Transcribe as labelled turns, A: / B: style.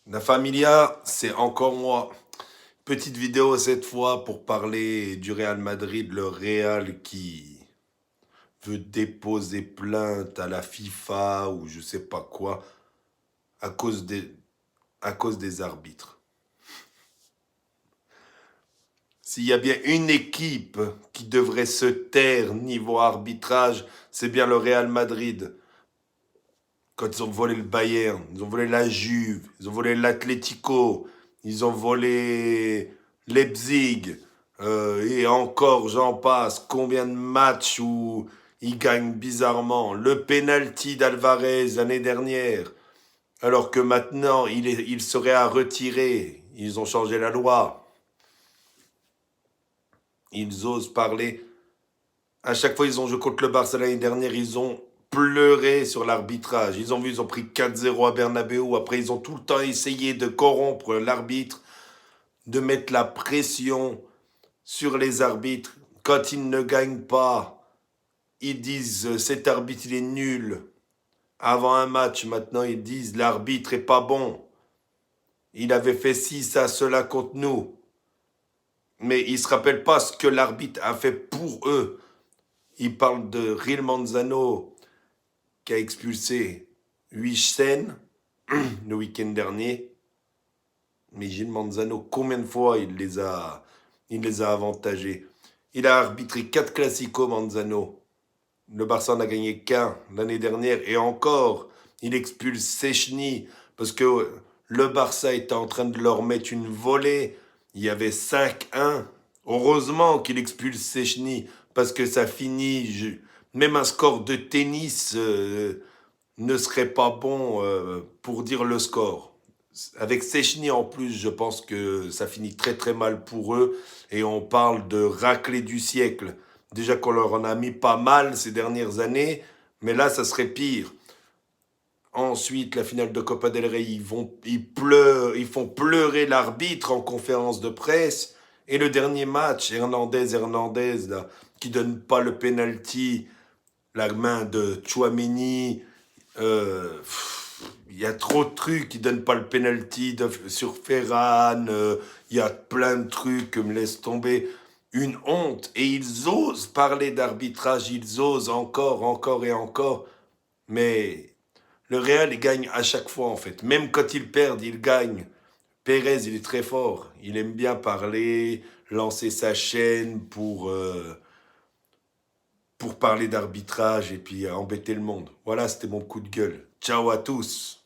A: La Familia, c'est encore moi. Petite vidéo cette fois pour parler du Real Madrid, le Real qui veut déposer plainte à la FIFA ou je sais pas quoi à cause des arbitres. S'il y a bien une équipe qui devrait se taire niveau arbitrage, c'est bien le Real Madrid. Quand ils ont volé le Bayern, ils ont volé la Juve, ils ont volé l'Atlético, ils ont volé Leipzig, et encore j'en passe. Combien de matchs où ils gagnent bizarrement. Le penalty d'Alvarez l'année dernière, alors que maintenant il serait à retirer. Ils ont changé la loi. Ils osent parler. À chaque fois, ils ont joué contre le Barça l'année dernière, ils ont pleuré sur l'arbitrage. Ils ont pris 4-0 à Bernabeu. Après, ils ont tout le temps essayé de corrompre l'arbitre, de mettre la pression sur les arbitres. Quand ils ne gagnent pas, ils disent cet arbitre il est nul. Avant un match, maintenant ils disent l'arbitre est pas bon. Il avait fait ci, ça, cela contre nous. Mais ils se rappellent pas ce que l'arbitre a fait pour eux. Ils parlent de Real Manzano qui a expulsé Huijsen le week-end dernier. Mais Gilles Manzano, combien de fois il les a avantagés? Il a arbitré 4 classicos, Manzano. Le Barça n'a gagné qu'un l'année dernière. Et encore, il expulse Sechny parce que le Barça était en train de leur mettre une volée. Il y avait 5-1. Heureusement qu'il expulse Sechny parce que ça finit. Même un score de tennis ne serait pas bon pour dire le score. Avec Sechny en plus, je pense que ça finit très très mal pour eux. Et on parle de raclée du siècle. Déjà qu'on leur en a mis pas mal ces dernières années, mais là, ça serait pire. Ensuite, la finale de Copa del Rey, ils font pleurer l'arbitre en conférence de presse. Et le dernier match, Hernandez, là, qui donne pas le penalty, la main de Tchouaméni, il y a trop de trucs qui donnent pas le penalty sur Ferran, il y a plein de trucs que me laissent tomber. Une honte. Et ils osent parler d'arbitrage, ils osent encore et encore. Mais le Real, il gagne à chaque fois, en fait. Même quand ils perdent, ils gagnent. Pérez, il est très fort. Il aime bien parler, lancer sa chaîne pour parler d'arbitrage et puis embêter le monde. Voilà, c'était mon coup de gueule. Ciao à tous.